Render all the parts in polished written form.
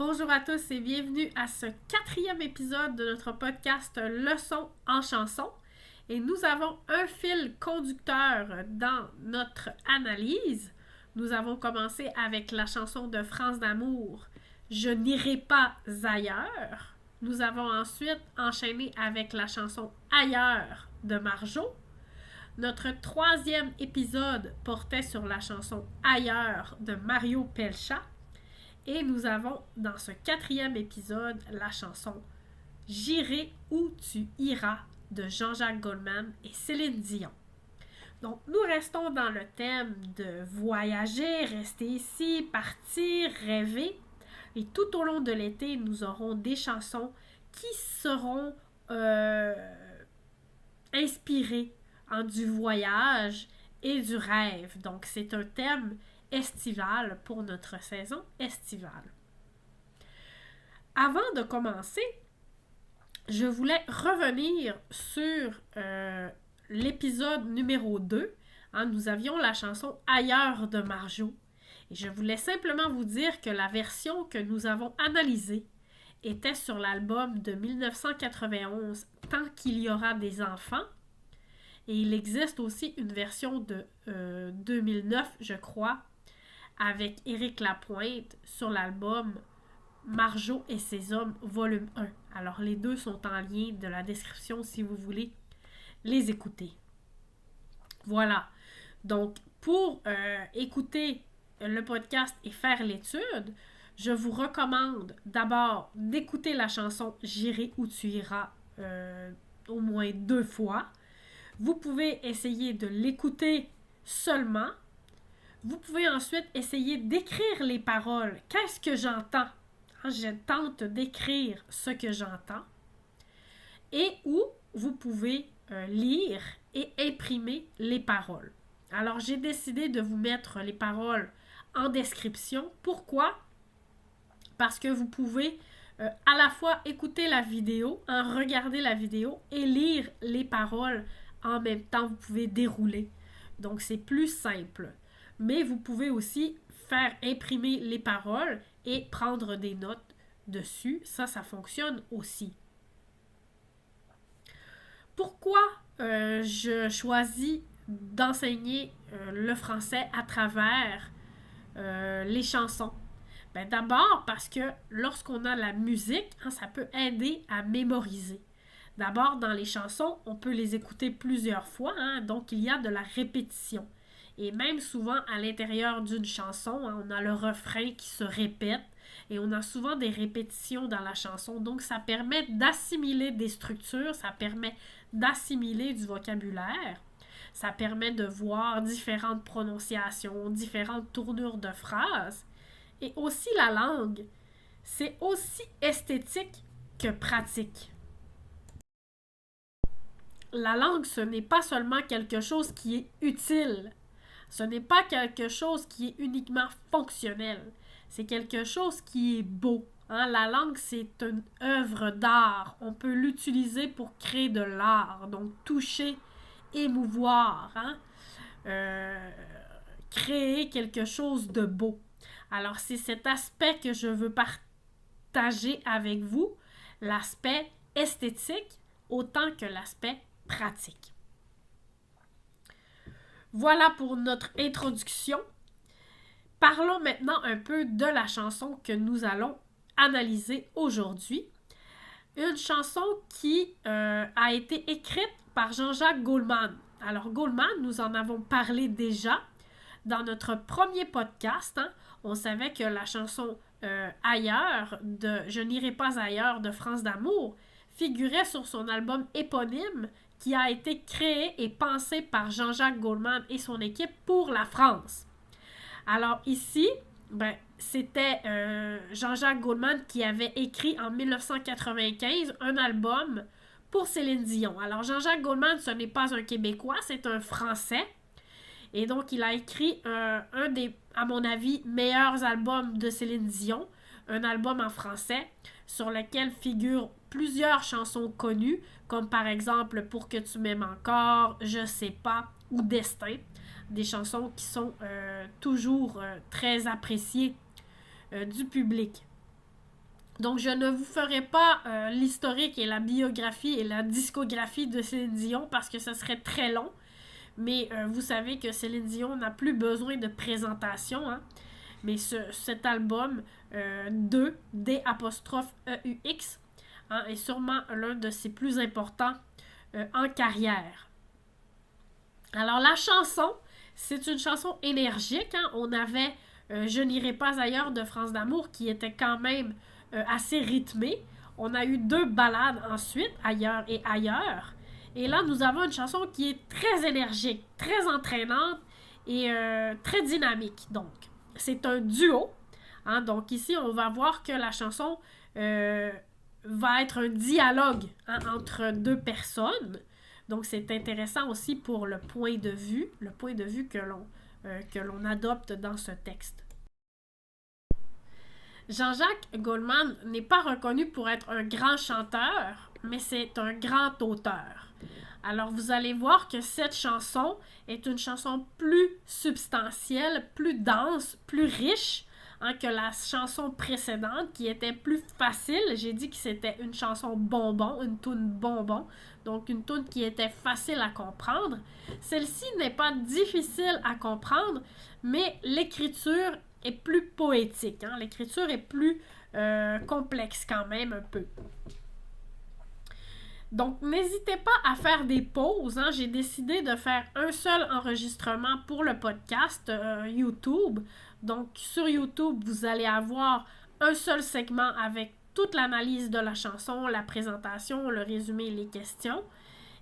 Bonjour à tous et bienvenue à ce 4e épisode de notre podcast Leçons en chanson. Et nous avons un fil conducteur dans notre analyse. Nous avons commencé avec la chanson de France d'Amour, Je n'irai pas ailleurs. Nous avons ensuite enchaîné avec la chanson Ailleurs de Marjo. Notre 3e épisode portait sur la chanson Ailleurs de Mario Pelcha. Et nous avons dans ce 4e épisode la chanson J'irai où tu iras de Jean-Jacques Goldman et Céline Dion. Donc nous restons dans le thème de voyager, rester ici, partir, rêver. Et tout au long de l'été, nous aurons des chansons qui seront inspirées du voyage et du rêve. Donc c'est un thème estival pour notre saison estivale. Avant de commencer, je voulais revenir sur l'épisode numéro 2. Nous avions la chanson Ailleurs de Marjo. Et je voulais simplement vous dire que la version que nous avons analysée était sur l'album de 1991 Tant qu'il y aura des enfants. Et il existe aussi une version de 2009, je crois, avec Éric Lapointe sur l'album Marjo et ses hommes, volume 1. Alors, les deux sont en lien de la description si vous voulez les écouter. Voilà. Donc, pour écouter le podcast et faire l'étude, je vous recommande d'abord d'écouter la chanson J'irai où tu iras au moins 2 fois. Vous pouvez essayer de l'écouter seulement. Vous pouvez ensuite essayer d'écrire les paroles. Qu'est-ce que j'entends? Je tente d'écrire ce que j'entends. Et ou vous pouvez lire et imprimer les paroles. Alors, j'ai décidé de vous mettre les paroles en description. Pourquoi? Parce que vous pouvez à la fois écouter la vidéo, regarder la vidéo et lire les paroles en même temps. Vous pouvez dérouler. Donc, c'est plus simple. Mais vous pouvez aussi faire imprimer les paroles et prendre des notes dessus. Ça fonctionne aussi. Pourquoi je choisis d'enseigner le français à travers les chansons? D'abord parce que lorsqu'on a la musique, ça peut aider à mémoriser. D'abord, dans les chansons, on peut les écouter plusieurs fois, donc il y a de la répétition. Et même souvent, à l'intérieur d'une chanson, on a le refrain qui se répète et on a souvent des répétitions dans la chanson. Donc, ça permet d'assimiler des structures, ça permet d'assimiler du vocabulaire, ça permet de voir différentes prononciations, différentes tournures de phrases. Et aussi la langue, c'est aussi esthétique que pratique. La langue, ce n'est pas seulement quelque chose qui est utile. Ce n'est pas quelque chose qui est uniquement fonctionnel. C'est quelque chose qui est beau. La langue, c'est une œuvre d'art. On peut l'utiliser pour créer de l'art. Donc, toucher, émouvoir, créer quelque chose de beau. Alors, c'est cet aspect que je veux partager avec vous, l'aspect esthétique autant que l'aspect pratique. Voilà pour notre introduction. Parlons maintenant un peu de la chanson que nous allons analyser aujourd'hui. Une chanson qui a été écrite par Jean-Jacques Goldman. Alors Goldman, nous en avons parlé déjà dans notre premier podcast. On savait que la chanson Ailleurs de Je n'irai pas ailleurs de France d'Amour figurait sur son album éponyme qui a été créé et pensé par Jean-Jacques Goldman et son équipe pour la France. Alors ici, c'était Jean-Jacques Goldman qui avait écrit en 1995 un album pour Céline Dion. Alors Jean-Jacques Goldman, ce n'est pas un Québécois, c'est un Français. Et donc, il a écrit un des, à mon avis, meilleurs albums de Céline Dion, un album en français sur lequel figurent plusieurs chansons connues, comme par exemple Pour que tu m'aimes encore, Je sais pas ou Destin, des chansons qui sont toujours très appréciées du public. Donc, je ne vous ferai pas l'historique et la biographie et la discographie de Céline Dion parce que ce serait très long. Mais vous savez que Céline Dion n'a plus besoin de présentation. Hein? Mais cet album 2, D''EUX, hein, est sûrement l'un de ses plus importants en carrière. Alors, la chanson, c'est une chanson énergique. Hein? On avait Je n'irai pas ailleurs de France d'amour qui était quand même assez rythmée. On a eu 2 ballades ensuite, Ailleurs et Ailleurs. Et là, nous avons une chanson qui est très énergique, très entraînante et très dynamique. Donc, c'est un duo. Hein? Donc, ici, on va voir que la chanson va être un dialogue hein, entre 2 personnes. Donc, c'est intéressant aussi pour le point de vue que l'on adopte dans ce texte. Jean-Jacques Goldman n'est pas reconnu pour être un grand chanteur, mais c'est un grand auteur. Alors, vous allez voir que cette chanson est une chanson plus substantielle, plus dense, plus riche hein, que la chanson précédente qui était plus facile. J'ai dit que c'était une chanson bonbon, une toune bonbon, donc une toune qui était facile à comprendre. Celle-ci n'est pas difficile à comprendre, mais l'écriture est plus poétique. Hein? L'écriture est plus complexe quand même un peu. Donc, n'hésitez pas à faire des pauses. Hein? J'ai décidé de faire un seul enregistrement pour le podcast YouTube. Donc, sur YouTube, vous allez avoir un seul segment avec toute l'analyse de la chanson, la présentation, le résumé et les questions.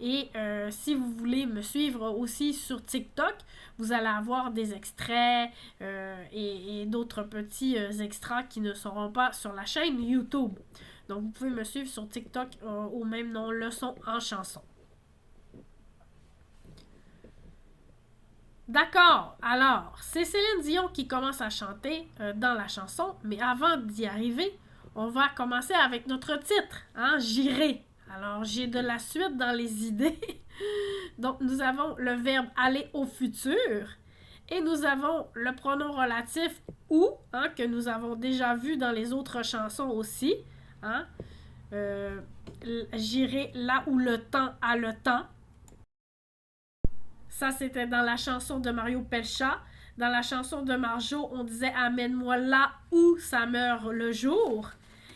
Et si vous voulez me suivre aussi sur TikTok, vous allez avoir des extraits et d'autres petits extras qui ne seront pas sur la chaîne YouTube. Donc, vous pouvez me suivre sur TikTok au même nom, Leçon en chanson. D'accord, alors, c'est Céline Dion qui commence à chanter dans la chanson, mais avant d'y arriver, on va commencer avec notre titre, hein, J'irai. Alors, j'ai de la suite dans les idées. Donc, nous avons le verbe aller au futur et nous avons le pronom relatif où, hein, que nous avons déjà vu dans les autres chansons aussi. Hein? J'irai là où le temps a le temps. Ça, c'était dans la chanson de Mario Pelchat. Dans la chanson de Marjo, on disait « Amène-moi là où ça meurt le jour ».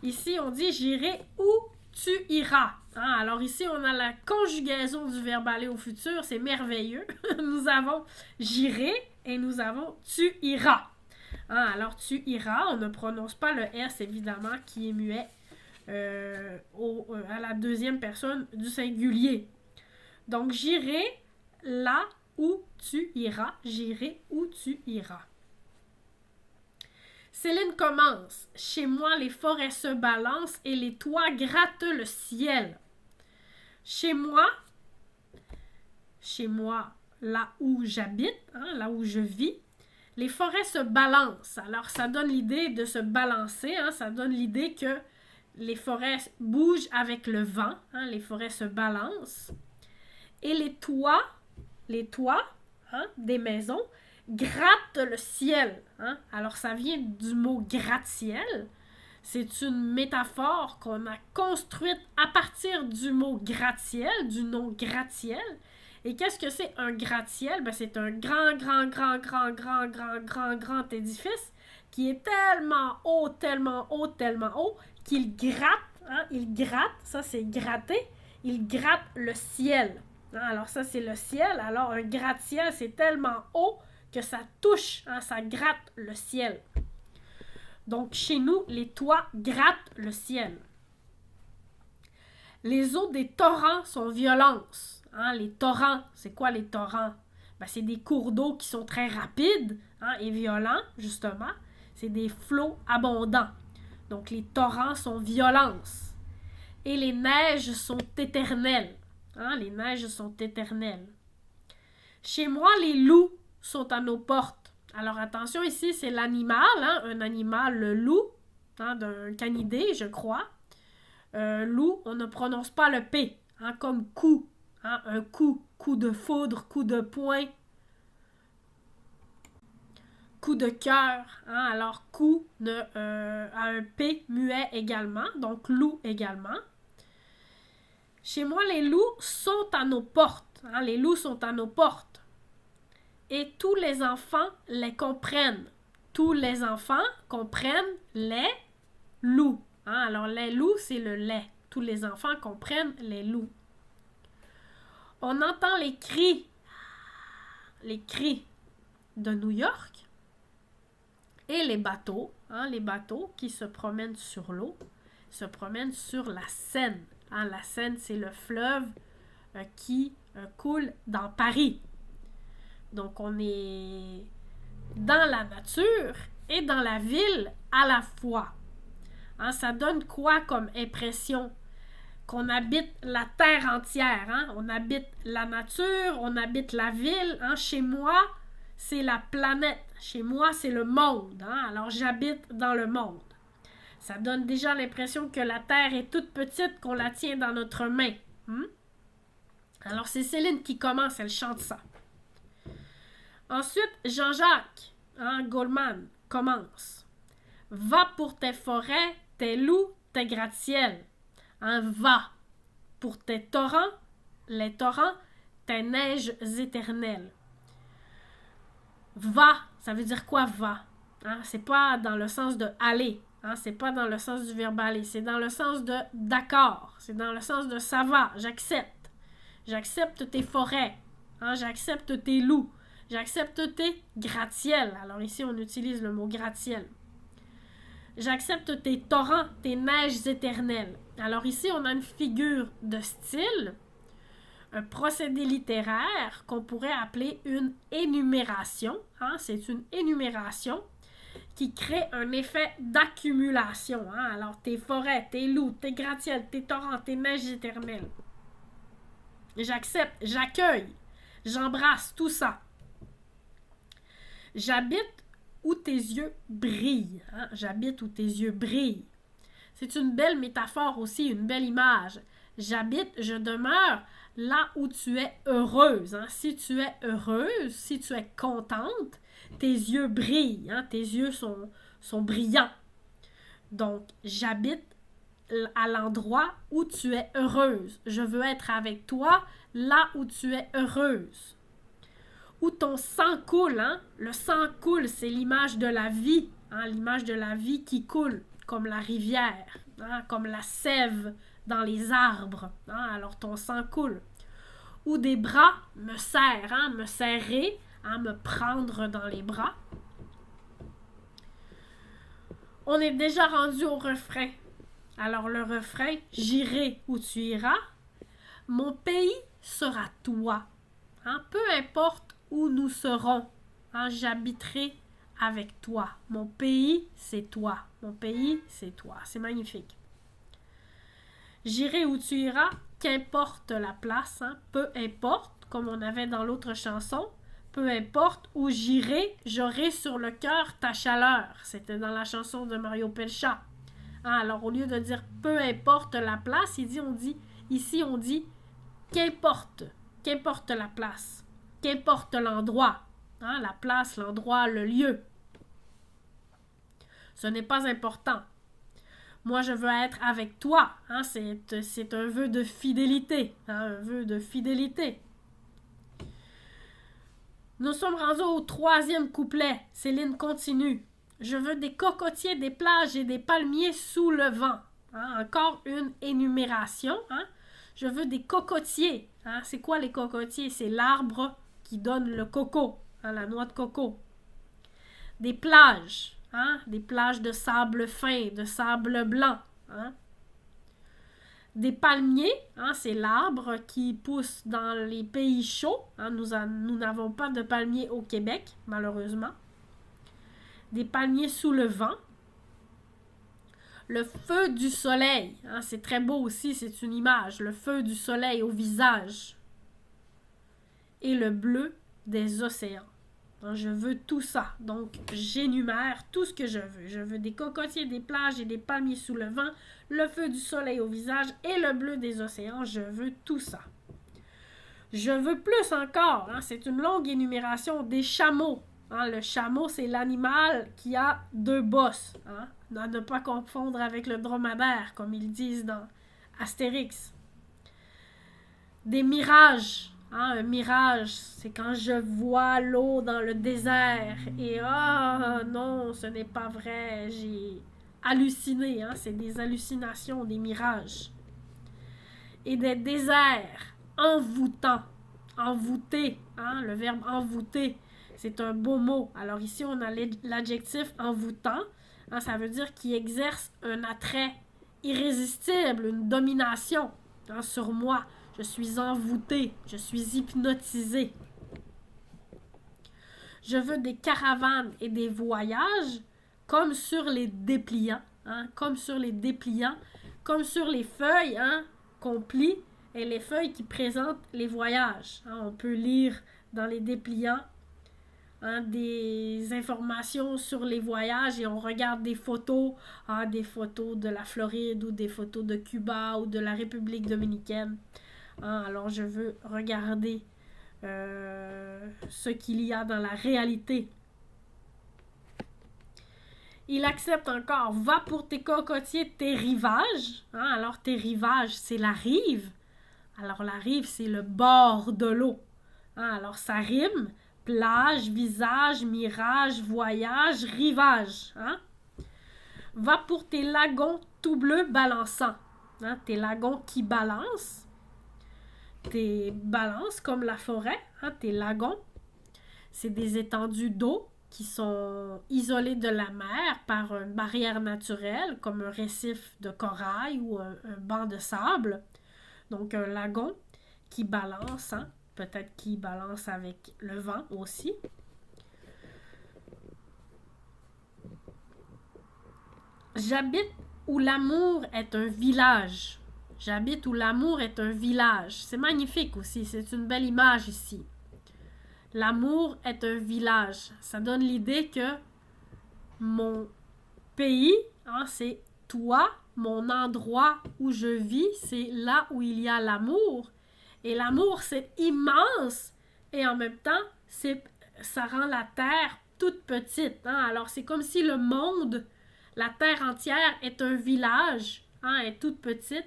Ici, on dit « J'irai où tu iras ». Hein? Alors ici, on a la conjugaison du verbe aller au futur. C'est merveilleux. Nous avons « J'irai » et nous avons « Tu iras ». Hein? Alors, « Tu iras », on ne prononce pas le S, évidemment, qui est muet à la deuxième personne du singulier. Donc, j'irai là où tu iras. J'irai où tu iras. Céline commence. Chez moi, les forêts se balancent et les toits grattent le ciel. Chez moi, là où j'habite, hein, là où je vis, les forêts se balancent. Alors, ça donne l'idée de se balancer. Hein, ça donne l'idée que les forêts bougent avec le vent. Hein, les forêts se balancent. Et les toits hein, des maisons grattent le ciel. Hein. Alors, ça vient du mot gratte-ciel. C'est une métaphore qu'on a construite à partir du mot gratte-ciel, du nom gratte-ciel. Et qu'est-ce que c'est un gratte-ciel? Ben, c'est un grand édifice qui est tellement haut qu'il gratte. Hein, il gratte, ça c'est gratter, il gratte le ciel. Hein, alors ça c'est le ciel, alors un gratte-ciel c'est tellement haut que ça touche, hein, ça gratte le ciel. Donc chez nous, les toits grattent le ciel. Les eaux des torrents sont violentes. Hein, les torrents, c'est quoi les torrents? Ben, c'est des cours d'eau qui sont très rapides hein, et violents, justement. C'est des flots abondants. Donc, les torrents sont violents. Et les neiges sont éternelles. Hein, les neiges sont éternelles. Chez moi, les loups sont à nos portes. Alors, attention, ici, c'est l'animal, hein, un animal, le loup, hein, d'un canidé, je crois. Loup, on ne prononce pas le P, hein, comme coup. Hein, un coup de foudre, coup de poing. coup de cœur. Hein? Alors, coup a un P muet également, donc loup également. Chez moi, les loups sont à nos portes. Hein? Les loups sont à nos portes. Et tous les enfants les comprennent. Tous les enfants comprennent les loups. Hein? Alors, les loups, c'est le lait. Tous les enfants comprennent les loups. On entend les cris de New York et les bateaux qui se promènent sur l'eau, se promènent sur la Seine. Hein? La Seine, c'est le fleuve qui coule dans Paris. Donc, on est dans la nature et dans la ville à la fois. Hein? Ça donne quoi comme impression? Qu'on habite la terre entière. Hein? On habite la nature, on habite la ville. Hein? Chez moi, c'est la planète. Chez moi, c'est le monde. Hein? Alors, j'habite dans le monde. Ça donne déjà l'impression que la terre est toute petite, qu'on la tient dans notre main. Alors, c'est Céline qui commence, elle chante ça. Ensuite, Jean-Jacques Goldman commence. Va pour tes forêts, tes loups, tes gratte-ciels. Va pour tes torrents, les torrents, tes neiges éternelles. Va, ça veut dire quoi va? Hein? C'est pas dans le sens de aller. Hein? C'est pas dans le sens du verbe aller. C'est dans le sens de d'accord. C'est dans le sens de ça va, j'accepte. J'accepte tes forêts. Hein? J'accepte tes loups. J'accepte tes gratte-ciels. Alors ici, on utilise le mot gratte-ciel. J'accepte tes torrents, tes neiges éternelles. Alors ici, on a une figure de style, un procédé littéraire qu'on pourrait appeler une énumération. Hein? C'est une énumération qui crée un effet d'accumulation. Hein? Alors, tes forêts, tes loups, tes gratte-ciels, tes torrents, tes neiges éternelles. J'accepte, j'accueille, j'embrasse tout ça. J'habite où tes yeux brillent. Hein? J'habite où tes yeux brillent. C'est une belle métaphore aussi, une belle image. J'habite, je demeure là où tu es heureuse. Hein? Si tu es heureuse, si tu es contente, tes yeux brillent. Hein? Tes yeux sont brillants. Donc, j'habite à l'endroit où tu es heureuse. Je veux être avec toi là où tu es heureuse. Où ton sang coule. Hein? Le sang coule, c'est l'image de la vie. Hein? L'image de la vie qui coule, comme la rivière, hein? Comme la sève dans les arbres. Hein? Alors ton sang coule. Où des bras me serrent, hein? Me serrer, hein? Me prendre dans les bras. On est déjà rendu au refrain. Alors le refrain, j'irai où tu iras. Mon pays sera toi. Hein? Peu importe où nous serons, hein, j'habiterai avec toi. Mon pays, c'est toi. Mon pays, c'est toi. C'est magnifique. J'irai où tu iras, qu'importe la place, hein, peu importe, comme on avait dans l'autre chanson, peu importe où j'irai, j'aurai sur le cœur ta chaleur. C'était dans la chanson de Mario Pelcha. Hein, alors, au lieu de dire peu importe la place, ici on dit qu'importe la place. Qu'importe l'endroit, hein, la place, l'endroit, le lieu. Ce n'est pas important. Moi, je veux être avec toi. Hein, c'est un vœu de fidélité. Hein, un vœu de fidélité. Nous sommes rendus au 3e couplet. Céline continue. Je veux des cocotiers, des plages et des palmiers sous le vent. Hein, encore une énumération. Hein. Je veux des cocotiers. Hein. C'est quoi les cocotiers? C'est l'arbre qui donne le coco, hein, la noix de coco. Des plages, hein, des plages de sable fin, de sable blanc. Hein. Des palmiers, hein, c'est l'arbre qui pousse dans les pays chauds. Hein, nous n'avons pas de palmiers au Québec, malheureusement. Des palmiers sous le vent. Le feu du soleil, hein, c'est très beau aussi, c'est une image. Le feu du soleil au visage. Et le bleu des océans. Donc, je veux tout ça. Donc, j'énumère tout ce que je veux. Je veux des cocotiers, des plages et des palmiers sous le vent, le feu du soleil au visage et le bleu des océans. Je veux tout ça. Je veux plus encore. Hein, c'est une longue énumération des chameaux. Hein, le chameau, c'est l'animal qui a deux bosses. Hein, à ne pas confondre avec le dromadaire, comme ils disent dans Astérix. Des mirages. Hein, un mirage, c'est quand je vois l'eau dans le désert et non, ce n'est pas vrai, j'ai halluciné, hein, c'est des hallucinations, des mirages. Et des déserts envoûtants, envoûté, hein, le verbe envoûter, c'est un beau mot. Alors ici, on a l'adjectif envoûtant, hein, ça veut dire qu'il exerce un attrait irrésistible, une domination, hein, sur moi. Je suis envoûté, je suis hypnotisé. Je veux des caravanes et des voyages comme sur les dépliants, hein, comme sur les dépliants, comme sur les feuilles, hein, qu'on plie, et les feuilles qui présentent les voyages. Hein, on peut lire dans les dépliants, hein, des informations sur les voyages et on regarde des photos de la Floride ou des photos de Cuba ou de la République dominicaine. Hein, alors je veux regarder ce qu'il y a dans la réalité. Il accepte encore, va pour tes cocotiers, tes rivages. Hein, alors tes rivages, c'est la rive. Alors la rive, c'est le bord de l'eau. Hein, alors ça rime, plage, visage, mirage, voyage, rivage. Hein. Va pour tes lagons tout bleus balançants. Hein, tes lagons qui balancent. Tes balances comme la forêt, hein, tes lagons, c'est des étendues d'eau qui sont isolées de la mer par une barrière naturelle comme un récif de corail ou un banc de sable. Donc un lagon qui balance, hein, peut-être qui balance avec le vent aussi. J'habite où l'amour est un village. J'habite où l'amour est un village. C'est magnifique aussi, c'est une belle image ici. L'amour est un village. Ça donne l'idée que mon pays, hein, c'est toi, mon endroit où je vis, c'est là où il y a l'amour. Et l'amour, c'est immense. Et en même temps, ça rend la terre toute petite. Hein. Alors, c'est comme si le monde, la terre entière est un village, hein, est toute petite,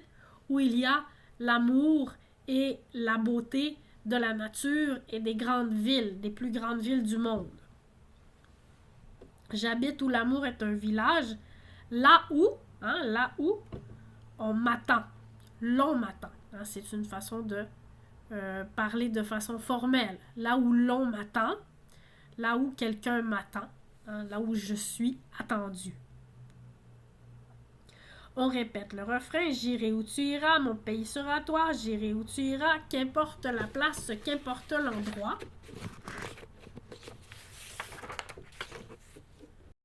où il y a l'amour et la beauté de la nature et des grandes villes, des plus grandes villes du monde. J'habite où l'amour est un village, là où on m'attend, l'on m'attend. Hein, c'est une façon de parler de façon formelle. Là où l'on m'attend, là où quelqu'un m'attend, hein, là où je suis attendu. On répète le refrain, j'irai où tu iras, mon pays sera toi, j'irai où tu iras, qu'importe la place, qu'importe l'endroit.